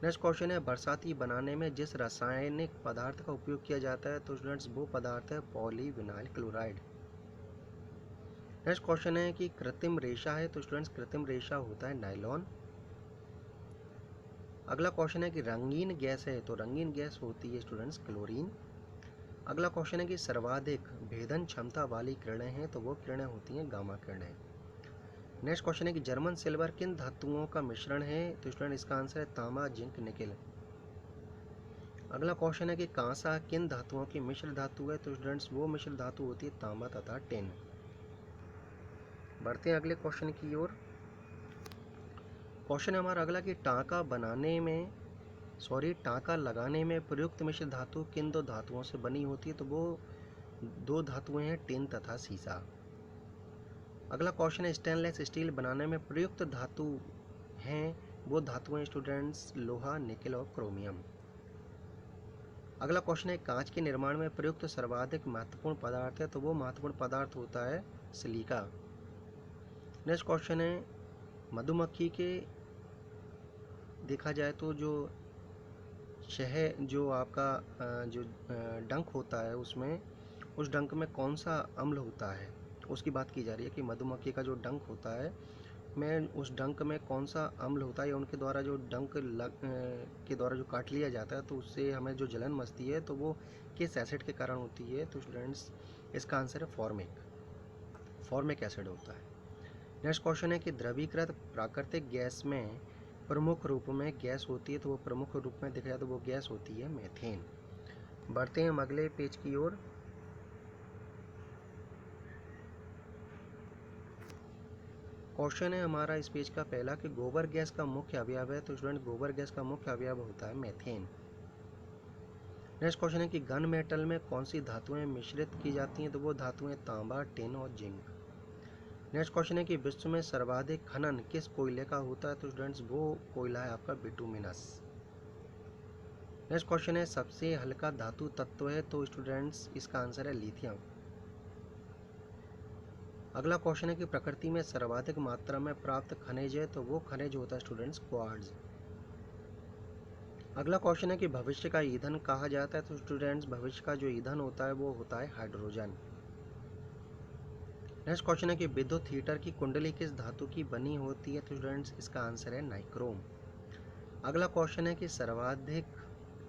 नेक्स्ट क्वेश्चन है बरसाती बनाने में जिस रासायनिक पदार्थ का उपयोग किया जाता है, तो स्टूडेंट्स वो पदार्थ है पॉलीविनाइल क्लोराइड। नेक्स्ट क्वेश्चन है कि कृत्रिम रेशा है, तो स्टूडेंट्स कृत्रिम रेशा होता है नायलॉन। अगला क्वेश्चन है कि रंगीन गैस है, तो रंगीन गैस होती है स्टूडेंट्स क्लोरीन। अगला क्वेश्चन है कि सर्वाधिक भेदन क्षमता वाली किरणें हैं, तो वो किरणें होती हैं गामा किरणें। नेक्स्ट क्वेश्चन है कि जर्मन सिल्वर किन धातुओं का मिश्रण है, तो स्टूडेंट इसका आंसर है तांबा जिंक निकेल। अगला क्वेश्चन है कि कांसा किन धातुओं की मिश्र धातु है, तो स्टूडेंट्स वो मिश्र धातु होती है तांबा तथा टिन। बढ़ते हैं अगले क्वेश्चन की ओर। क्वेश्चन है हमारा अगला कि टांका लगाने में प्रयुक्त मिश्र धातु किन दो धातुओं से बनी होती है, तो वो दो धातुएं हैं टिन तथा सीसा। अगला क्वेश्चन है स्टेनलेस स्टील बनाने में प्रयुक्त धातु हैं, वो धातुएं स्टूडेंट्स लोहा निकेल और क्रोमियम। अगला क्वेश्चन है कांच के निर्माण में प्रयुक्त सर्वाधिक महत्वपूर्ण पदार्थ है, तो वो महत्वपूर्ण पदार्थ होता है सिलिका। नेक्स्ट क्वेश्चन है मधुमक्खी के देखा जाए तो जो जो आपका जो डंक होता है उसमें उस डंक में कौन सा अम्ल होता है, उसकी बात की जा रही है कि मधुमक्खी का जो डंक होता है में उस डंक में कौन सा अम्ल होता है, या उनके द्वारा जो डंक के द्वारा जो काट लिया जाता है तो उससे हमें जो जलन मचती है तो वो किस एसिड के कारण होती है, तो स्टूडेंट्स इसका आंसर है फॉर्मिक एसिड होता है। नेक्स्ट क्वेश्चन है कि द्रवीकृत प्राकृतिक गैस में प्रमुख रूप में गैस होती है, तो वो प्रमुख रूप में देखा जाए तो वो गैस होती है मीथेन। बढ़ते हैं हम अगले पेज की ओर। क्वेश्चन है हमारा इस पेज का पहला कि गोबर गैस का मुख्य अवयव है, तो स्टूडेंट गोबर गैस का मुख्य अवयव होता है मीथेन। नेक्स्ट क्वेश्चन है कि गन मेटल में कौन सी धातुएं मिश्रित की जाती हैं, तो वो धातुएं तांबा टिन और जिंक। नेक्स्ट क्वेश्चन है कि विश्व में सर्वाधिक खनन किस कोयले का होता है, तो स्टूडेंट्स वो कोयला है आपका बिटुमिनस। नेक्स्ट क्वेश्चन है सबसे हल्का धातु तत्व है, तो स्टूडेंट्स इसका आंसर है लिथियम। अगला क्वेश्चन है कि प्रकृति में सर्वाधिक मात्रा में प्राप्त खनिज है, तो वो खनिज होता है स्टूडेंट्स क्वार्ट्ज। अगला क्वेश्चन है कि भविष्य का ईंधन कहा जाता है, तो स्टूडेंट्स भविष्य का जो ईंधन होता है वो होता है हाइड्रोजन। नेक्स्ट क्वेश्चन है कि विद्युत हीटर की कुंडली किस धातु की बनी होती है, तो स्टूडेंट्स इसका आंसर है नाइक्रोम। अगला क्वेश्चन है कि सर्वाधिक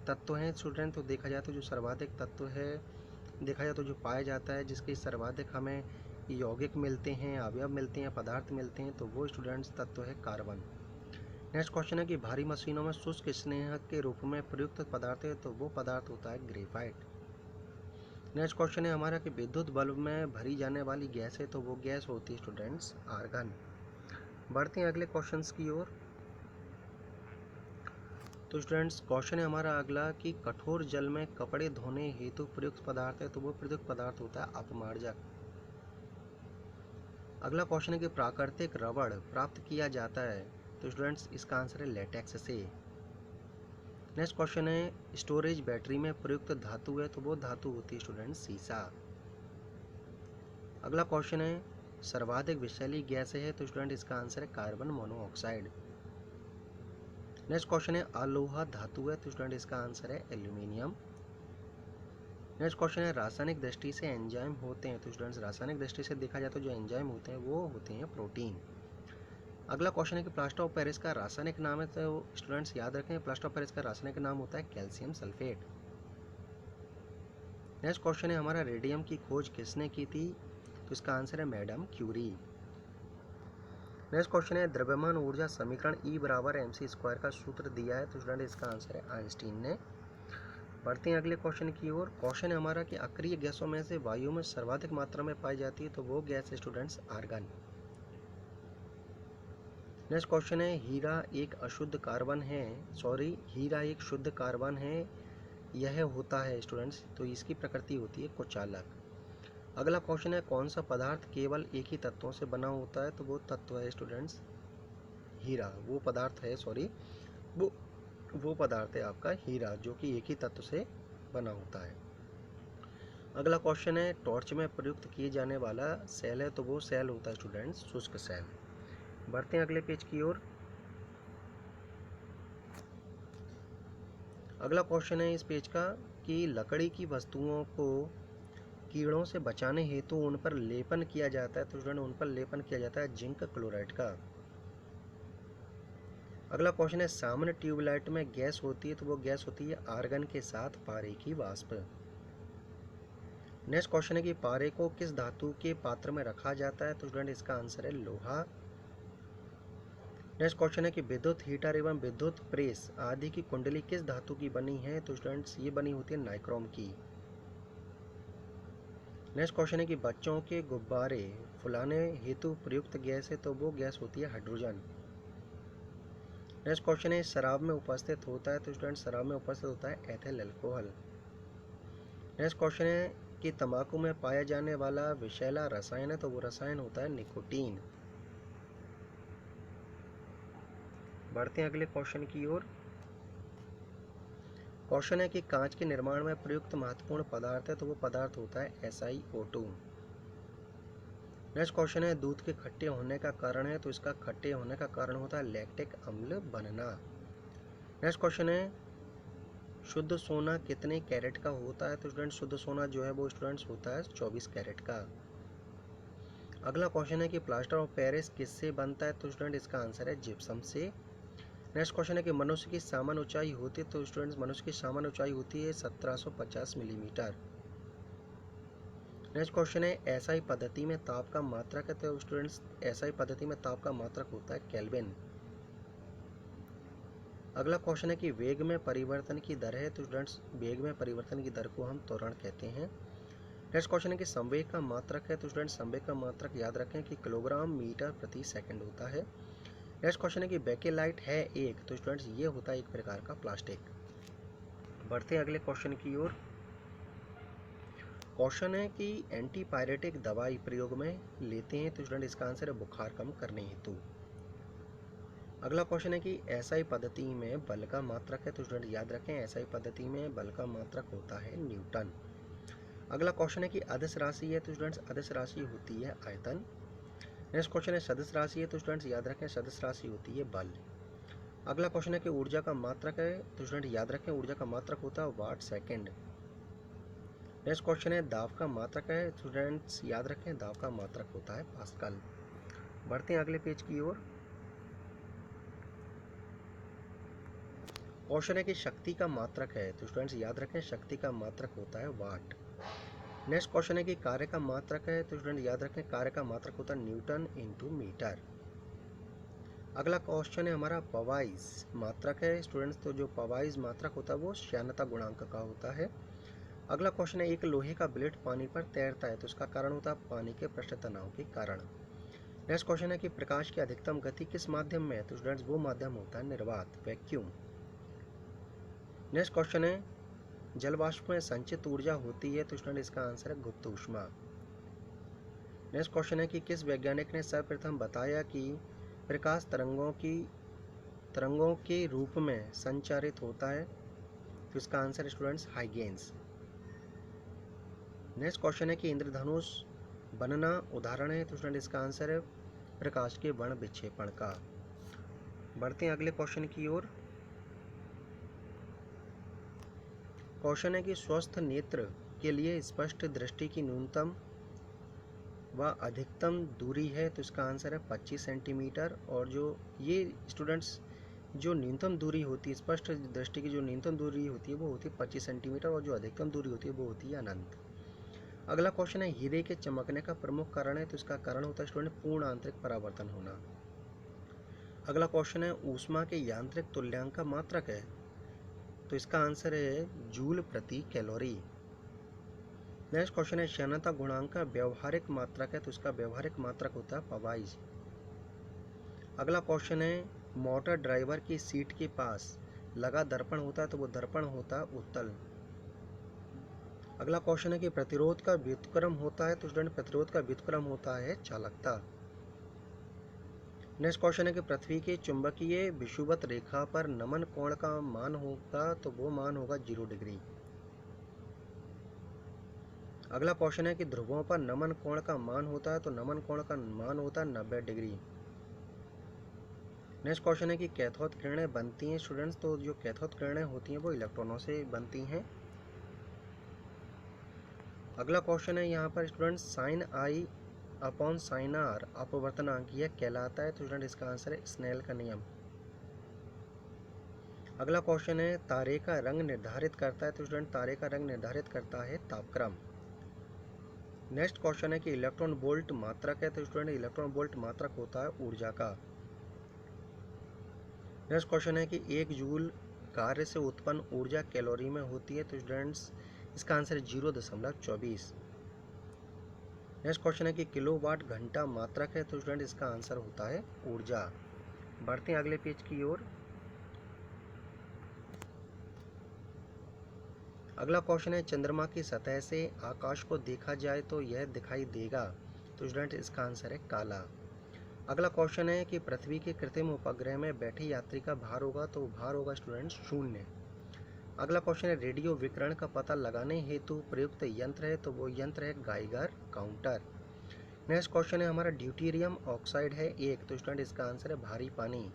तत्व हैं स्टूडेंट, तो देखा जाए तो जो सर्वाधिक तत्व है देखा जाए तो जो पाया जाता है जिसके सर्वाधिक हमें यौगिक मिलते हैं, अवयव मिलते हैं, पदार्थ मिलते हैं, तो वो स्टूडेंट्स तत्व है कार्बन। नेक्स्ट क्वेश्चन है कि भारी मशीनों में शुष्क स्नेहक के रूप में प्रयुक्त पदार्थ है, तो वो पदार्थ होता है ग्रेफाइट। नेक्स्ट क्वेश्चन है हमारा कि विद्युत बल्ब में भरी जाने वाली गैस है, तो वो गैस होती है स्टूडेंट्स आर्गन। बढ़ते हैं अगले क्वेश्चंस की ओर। तो स्टूडेंट्स क्वेश्चन है हमारा अगला कि कठोर जल में कपड़े धोने हेतु प्रयुक्त पदार्थ है, तो वो प्रयुक्त पदार्थ होता है अपमार्जक। अगला क्वेश्चन है कि प्राकृतिक रबड़ प्राप्त किया जाता है, तो स्टूडेंट्स इसका आंसर है लेटेक्स से। नेक्स्ट क्वेश्चन है स्टोरेज बैटरी में प्रयुक्त धातु है, तो वो धातु होती है स्टूडेंट्स सीसा। अगला क्वेश्चन है सर्वाधिक विषैली गैस है, तो स्टूडेंट इसका आंसर है कार्बन मोनोऑक्साइड। नेक्स्ट क्वेश्चन है अलोहा धातु है, तो स्टूडेंट इसका आंसर है एल्यूमिनियम। नेक्स्ट क्वेश्चन है रासायनिक दृष्टि से एंजाइम होते हैं, तो स्टूडेंट्स रासायनिक दृष्टि से देखा जाए तो जो एंजाइम होते हैं वो होते हैं प्रोटीन। अगला क्वेश्चन है कि प्लास्टर ऑफ पेरिस का रासायनिक नाम है, तो स्टूडेंट्स याद रखें प्लास्टर ऑफ पेरिस का रासायनिक नाम होता है कैल्शियम सल्फेट। नेक्स्ट क्वेश्चन है हमारा रेडियम की खोज किसने की थी, तो इसका आंसर है मैडम क्यूरी। नेक्स्ट क्वेश्चन है द्रव्यमान ऊर्जा समीकरण E बराबर mc² का सूत्र दिया है, तो स्टूडेंट इसका आंसर है आइंस्टीन ने। बढ़ते हैं अगले क्वेश्चन की ओर। क्वेश्चन है हमारा कि अक्रिय गैसों में से वायु में सर्वाधिक मात्रा में पाई जाती है, तो वो गैस है स्टूडेंट्स आर्गन। नेक्स्ट क्वेश्चन है हीरा एक अशुद्ध कार्बन है, हीरा एक शुद्ध कार्बन है, यह होता है स्टूडेंट्स, तो इसकी प्रकृति होती है कुचालक। अगला क्वेश्चन है कौन सा पदार्थ केवल एक ही तत्वों से बना होता है, तो वो तत्व है स्टूडेंट्स हीरा। वो पदार्थ है आपका हीरा, जो कि एक ही तत्व से बना होता है। अगला क्वेश्चन है टॉर्च में प्रयुक्त किए जाने वाला सेल है, तो वो सेल होता है स्टूडेंट्स शुष्क सेल। बढ़ते हैं अगले पेज की ओर। अगला क्वेश्चन है इस पेज का कि लकड़ी की वस्तुओं को कीड़ों से बचाने हेतु उन पर लेपन किया जाता है, तो स्टूडेंट उन पर लेपन किया जाता है जिंक क्लोराइड का। अगला क्वेश्चन है सामान्य ट्यूबलाइट में गैस होती है, तो वो गैस होती है आर्गन के साथ पारे की वाष्प। नेक्स्ट क्वेश्चन है कि पारे को किस धातु के पात्र में रखा जाता है, तो स्टूडेंट इसका आंसर है लोहा। नेक्स्ट क्वेश्चन है कि विद्युत हीटर एवं विद्युत प्रेस आदि की कुंडली किस धातु की बनी है, तो स्टूडेंट्स ये बनी होती है नाइक्रोम की। नेक्स्ट क्वेश्चन है कि बच्चों के गुब्बारे फुलाने हेतु प्रयुक्त गैस है, तो वो गैस होती है हाइड्रोजन। नेक्स्ट क्वेश्चन है शराब में उपस्थित होता है, तो स्टूडेंट शराब में उपस्थित होता है एथिल अल्कोहल। नेक्स्ट क्वेश्चन है कि तंबाकू में पाया जाने वाला विषैला रसायन है, तो वो रसायन होता है निकोटीन। बढ़ते हैं अगले क्वेश्चन की ओर। क्वेश्चन है कि कांच के निर्माण में प्रयुक्त महत्वपूर्ण पदार्थ है, तो वो पदार्थ होता है SiO2। नेक्स्ट क्वेश्चन है दूध के खट्टे होने का कारण है, तो इसका खट्टे होने का कारण होता है लैक्टिक अम्ल बनना। नेक्स्ट क्वेश्चन है शुद्ध सोना कितने कैरेट का होता है, तो स्टूडेंट शुद्ध सोना जो है वो स्टूडेंट्स होता है 24 कैरेट का। अगला क्वेश्चन है कि प्लास्टर ऑफ पेरिस किससे बनता है, तो स्टूडेंट इसका आंसर है जिप्सम से। नेक्स्ट क्वेश्चन है कि मनुष्य की सामान्य ऊंचाई होती है, तो स्टूडेंट्स मनुष्य की सामान्य ऊंचाई होती है 1750 मिलीमीटर। नेक्स्ट क्वेश्चन है एसआई पद्धति में ताप का मात्रक है, तो स्टूडेंट्स एसआई पद्धति में ताप का मात्रक होता है केल्विन। अगला क्वेश्चन है कि वेग में परिवर्तन की दर है, तो स्टूडेंट्स वेग में परिवर्तन की दर को हम त्वरण कहते हैं। नेक्स्ट क्वेश्चन है कि संवेग का मात्रक है, तो स्टूडेंट्स संवेग का मात्रक याद रखें कि किलोग्राम मीटर प्रति सेकंड होता है। नेक्स्ट क्वेश्चन है कि बेकेलाइट है एक, तो स्टूडेंट्स ये होता है एक प्रकार का प्लास्टिक। बढ़ते हैं अगले क्वेश्चन की ओर। क्वेश्चन है कि एंटीपायरेटिक दवाई प्रयोग में लेते हैं, तो स्टूडेंट इसका आंसर है बुखार कम करने हेतु। अगला क्वेश्चन है कि एसआई पद्धति में बल का मात्रक है, तो स्टूडेंट याद रखें एसआई पद्धति में बल का मात्रक होता है न्यूटन। अगला क्वेश्चन है कि अदिश राशि है, तो स्टूडेंट्स अदिश राशि होती है आयतन। नेक्स्ट क्वेश्चन है सदिश राशि है, तो स्टूडेंट्स याद रखें सदिश राशि होती है बल। अगला क्वेश्चन है कि ऊर्जा का मात्रक है, तो स्टूडेंट याद रखें ऊर्जा का मात्रक होता है वाट सेकेंड। नेक्स्ट क्वेश्चन है दाब का मात्रक है, स्टूडेंट्स याद रखें दाब का मात्रक होता है पास्कल। बढ़ते हैं अगले पेज की ओर। क्वेश्चन है कि शक्ति का मात्रक है, तो स्टूडेंट्स याद रखें शक्ति का मात्रक होता है वाट। नेक्स्ट क्वेश्चन है कि कार्य का मात्रक है, तो स्टूडेंट याद रखें कार्य का मात्रक होता है न्यूटन इंटू मीटर। अगला क्वेश्चन है हमारा पवाइज मात्रक है, स्टूडेंट्स तो जो पवाइज मात्रक होता है वो श्यानता गुणांक का होता है। अगला क्वेश्चन है एक लोहे का ब्लेड पानी पर तैरता है, तो इसका कारण होता है पानी के पृष्ठ तनाव के कारण। नेक्स्ट क्वेश्चन है कि प्रकाश की अधिकतम गति किस माध्यम में है, तो स्टूडेंट्स वो माध्यम होता है निर्वात वैक्यूम। नेक्स्ट क्वेश्चन है जल वाष्प में संचित ऊर्जा होती है, तो स्टूडेंट इसका आंसर है गुप्त ऊष्मा। नेक्स्ट क्वेश्चन है कि किस वैज्ञानिक ने सर्वप्रथम बताया कि प्रकाश तरंगों के रूप में संचारित होता है, तो इसका आंसर है स्टूडेंट्स हाइगेंस। नेक्स्ट क्वेश्चन है कि इंद्रधनुष बनना उदाहरण है, तो स्टूडेंट इसका आंसर है प्रकाश के वर्ण विक्षेपण का। बढ़ते हैं अगले क्वेश्चन की ओर। क्वेश्चन है कि स्वस्थ नेत्र के लिए स्पष्ट दृष्टि की न्यूनतम व अधिकतम दूरी है, तो इसका आंसर है 25 सेंटीमीटर। और जो ये स्टूडेंट्स जो न्यूनतम दूरी होती है, स्पष्ट दृष्टि की जो न्यूनतम दूरी होती है वो होती है 25 सेंटीमीटर, और जो अधिकतम दूरी होती है वो होती है अनंत। अगला क्वेश्चन है हीरे के चमकने का प्रमुख कारण है, तो इसका कारण होता है स्टूडेंट पूर्ण आंतरिक परावर्तन होना। अगला क्वेश्चन है ऊष्मा के यांत्रिक तुल्यांक का मात्रक है, तो इसका आंसर है जूल प्रति कैलोरी। नेक्स्ट क्वेश्चन है श्यानता गुणांक का व्यवहारिक मात्रक है, तो इसका व्यवहारिक मात्रक होता है पवाइज। अगला क्वेश्चन है मोटर ड्राइवर की सीट के पास लगा दर्पण होता है, तो वो दर्पण होता है उत्तल। अगला क्वेश्चन है कि प्रतिरोध का व्युत्क्रम होता है, तो स्टूडेंट प्रतिरोध का व्युत्क्रम होता है चालकता। नेक्स्ट क्वेश्चन है कि पृथ्वी के चुंबकीय विषुवत रेखा पर नमन कोण का मान होगा, तो वो मान होगा 0 डिग्री। अगला क्वेश्चन है कि ध्रुवों पर नमन कोण का मान होता है, तो नमन कोण का मान होता है 90 डिग्री। नेक्स्ट क्वेश्चन है कि कैथोड किरणें बनती हैं स्टूडेंट्स, तो जो कैथोड किरणें होती हैं वो इलेक्ट्रॉनों से बनती हैं। अगला क्वेश्चन है यहाँ पर students sine i upon sine r अपवर्तनांक यह कहलाता है, तो स्टूडेंट इसका आंसर है स्नेल का नियम। अगला क्वेश्चन है तारे का रंग निर्धारित करता है, तो स्टूडेंट तारे का रंग निर्धारित करता है तापक्रम। नेक्स्ट क्वेश्चन है कि इलेक्ट्रॉन वोल्ट मात्रक है, तो स्टूडेंट इलेक्ट्रॉन वोल्ट मात्रक होता है ऊर्जा का। नेक्स्ट क्वेश्चन है कि 1 जूल कार्य से उत्पन्न ऊर्जा कैलोरी में होती है, तो स्टूडेंट्स इसका आंसर है 0.24। नेक्स्ट क्वेश्चन है कि किलोवाट घंटा मात्रक है, तो स्टूडेंट इसका आंसर होता है ऊर्जा। बढ़ते हैं अगले पेज की ओर। अगला क्वेश्चन है चंद्रमा की सतह से आकाश को देखा जाए तो यह दिखाई देगा, तो स्टूडेंट इसका आंसर है काला। अगला क्वेश्चन है कि पृथ्वी के कृत्रिम उपग्रह में बैठे यात्री का भार होगा, तो भार होगा स्टूडेंट 0। अगला क्वेश्चन है रेडियो विकिरण का पता लगाने हेतु प्रयुक्त यंत्र है, तो वो यंत्र है गाइगर काउंटर। नेक्स्ट क्वेश्चन है हमारा ड्यूटेरियम ऑक्साइड है 1, तो स्टूडेंट इसका आंसर है भारी पानी।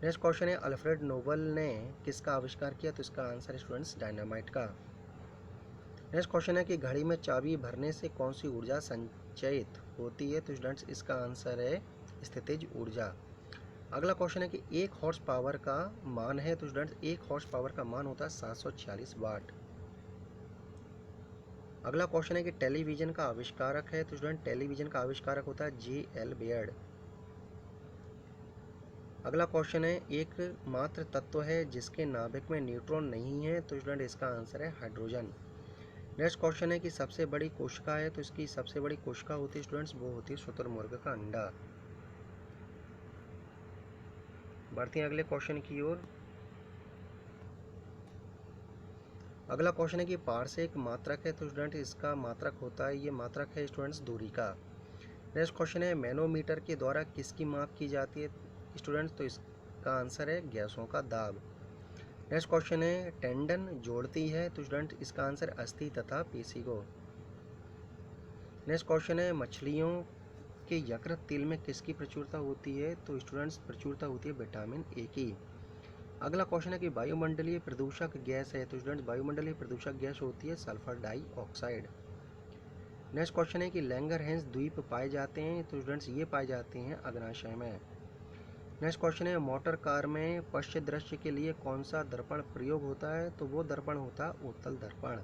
नेक्स्ट क्वेश्चन है अल्फ्रेड नोबल ने किसका आविष्कार किया, तो इसका आंसर है स्टूडेंट्स डायनामाइट का। नेक्स्ट क्वेश्चन है कि घड़ी में चाबी भरने से कौन सी ऊर्जा संचयित होती है, तो स्टूडेंट्स इसका आंसर है स्थितिज ऊर्जा। अगला क्वेश्चन है कि 1 हॉर्स पावर का मान है, तो स्टूडेंट्स 1 हॉर्स पावर का मान होता है 746 वाट। अगला क्वेश्चन है कि टेलीविजन का आविष्कारक है, तो स्टूडेंट टेलीविजन का आविष्कारक होता है J.L. बेयर्ड। अगला क्वेश्चन है एक मात्र तत्व है जिसके नाभिक में न्यूट्रॉन नहीं है, तो स्टूडेंट इसका आंसर है हाइड्रोजन। नेक्स्ट क्वेश्चन है कि सबसे बड़ी कोशिका है, तो इसकी सबसे बड़ी कोशिका होती है स्टूडेंट्स वो होती है शुतुरमुर्ग का अंडा। बढ़ते हैं अगले क्वेश्चन की ओर। अगला क्वेश्चन है कि पार्सेक मात्रक है, तो स्टूडेंट इसका मात्रक होता है ये मात्रक है स्टूडेंट्स दूरी का। नेक्स्ट क्वेश्चन है मैनोमीटर के द्वारा किसकी माप की जाती है स्टूडेंट्स, तो इसका आंसर है गैसों का दाब। नेक्स्ट क्वेश्चन है टेंडन जोड़ती है, तो स्टूडेंट इसका आंसर अस्थि तथा पेशी को। नेक्स्ट क्वेश्चन है मछलियों के यकृत तेल में किसकी प्रचुरता होती है, तो स्टूडेंट्स प्रचुरता होती है विटामिन ए की। अगला क्वेश्चन है कि वायुमंडलीय प्रदूषक गैस है, तो स्टूडेंट्स वायुमंडलीय प्रदूषक गैस होती है सल्फर डाइऑक्साइड। नेक्स्ट क्वेश्चन है कि लैंगरहैंस द्वीप पाए जाते हैं, तो स्टूडेंट्स ये पाए जाते हैं अग्न्याशय में। नेक्स्ट क्वेश्चन है मोटर कार में पश्च दृश्य के लिए कौन सा दर्पण प्रयोग होता है, तो वो दर्पण होता है उत्तल दर्पण।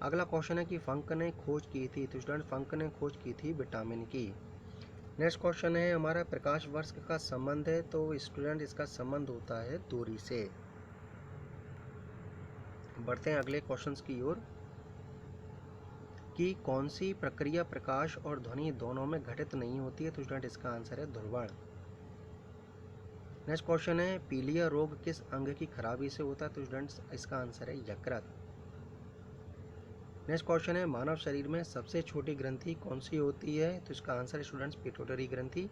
अगला क्वेश्चन है कि फंक ने खोज की थी, तो स्टूडेंट फंक ने खोज की थी विटामिन की। नेक्स्ट क्वेश्चन है हमारा प्रकाश वर्ष का संबंध है, तो स्टूडेंट इसका संबंध होता है दूरी से। बढ़ते हैं अगले क्वेश्चंस की ओर कि कौन सी प्रक्रिया प्रकाश और ध्वनि दोनों में घटित नहीं होती है, तो स्टूडेंट इसका आंसर है ध्रुवण। नेक्स्ट क्वेश्चन है पीलिया रोग किस अंग की खराबी से होता है? तो स्टूडेंट्स इसका आंसर है यकृत। नेक्स्ट क्वेश्चन है मानव शरीर में सबसे छोटी ग्रंथि कौन सी होती है? तो इसका आंसर है स्टूडेंट्स पिट्यूटरी ग्रंथि।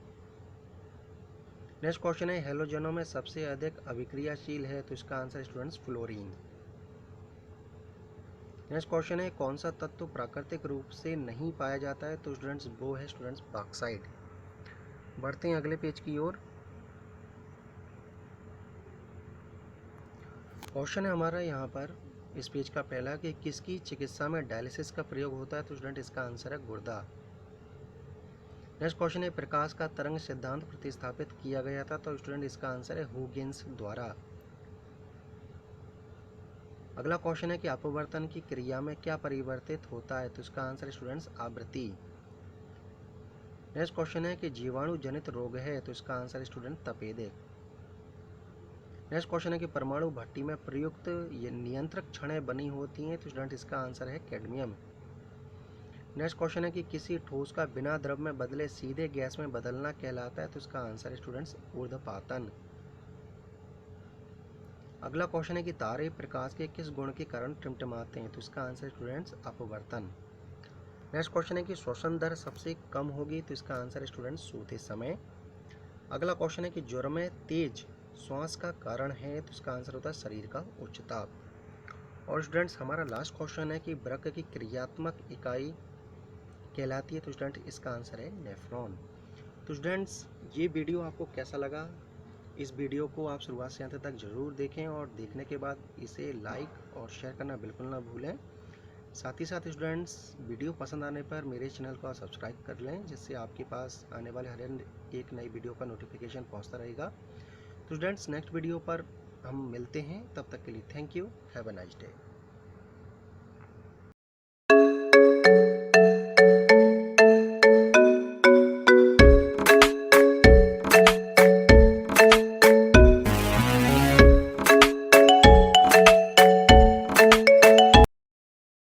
नेक्स्ट क्वेश्चन है हेलोजनों में सबसे अधिक अभिक्रियाशील है? तो इसका आंसर है स्टूडेंट्स फ्लोरीन। नेक्स्ट क्वेश्चन है कौन सा तत्व प्राकृतिक रूप से नहीं पाया जाता है? तो स्टूडेंट्स वो है स्टूडेंट्स बॉक्साइट। बढ़ते हैं अगले पेज की ओर। क्वेश्चन है हमारा यहाँ पर इस पेज का पहला कि किसकी चिकित्सा में डायलिसिस का प्रयोग होता है? तो स्टूडेंट इसका आंसर है गुर्दा। नेक्स्ट क्वेश्चन है प्रकाश का तरंग सिद्धांत प्रतिस्थापित किया गया था? तो स्टूडेंट इसका आंसर है हुगिन्स द्वारा। अगला क्वेश्चन है कि अपवर्तन की क्रिया में क्या परिवर्तित होता है? तो इसका आंसर है स्टूडेंट्स आवृत्ति। नेक्स्ट क्वेश्चन है कि जीवाणु जनित रोग है? तो इसका आंसर है स्टूडेंट तपेदिक। नेक्स्ट क्वेश्चन है कि परमाणु भट्टी में प्रयुक्त ये नियंत्रक छड़ें बनी होती हैं? तो स्टूडेंट इसका आंसर है कैडमियम। नेक्स्ट क्वेश्चन है कि किसी ठोस का बिना द्रव में बदले सीधे गैस में बदलना कहलाता है? तो इसका आंसर है स्टूडेंट्स ऊर्ध्वपातन। अगला क्वेश्चन है कि तारे प्रकाश के किस गुण के कारण टिमटिमाते हैं? तो इसका आंसर है स्टूडेंट्स अपवर्तन। नेक्स्ट क्वेश्चन है कि श्वसन दर सबसे कम होगी? तो इसका आंसर है स्टूडेंट्स सोते समय। अगला क्वेश्चन है कि ज्वर में तेज श्वास का कारण है? तो इसका आंसर होता है शरीर का उच्च ताप। और स्टूडेंट्स हमारा लास्ट क्वेश्चन है कि वृक्क की क्रियात्मक इकाई कहलाती है? तो स्टूडेंट इसका आंसर है नेफ्रॉन। तो स्टूडेंट्स ये वीडियो आपको कैसा लगा? इस वीडियो को आप शुरुआत से अंत तक ज़रूर देखें और देखने के बाद इसे लाइक और शेयर करना बिल्कुल ना भूलें। साथ ही साथ स्टूडेंट्स वीडियो पसंद आने पर मेरे चैनल को सब्सक्राइब कर लें, जिससे आपके पास आने वाले हर एक नई वीडियो का नोटिफिकेशन पहुंचता रहेगा। तो स्टूडेंट्स नेक्स्ट वीडियो पर हम मिलते हैं, तब तक के लिए thank you, have a nice day.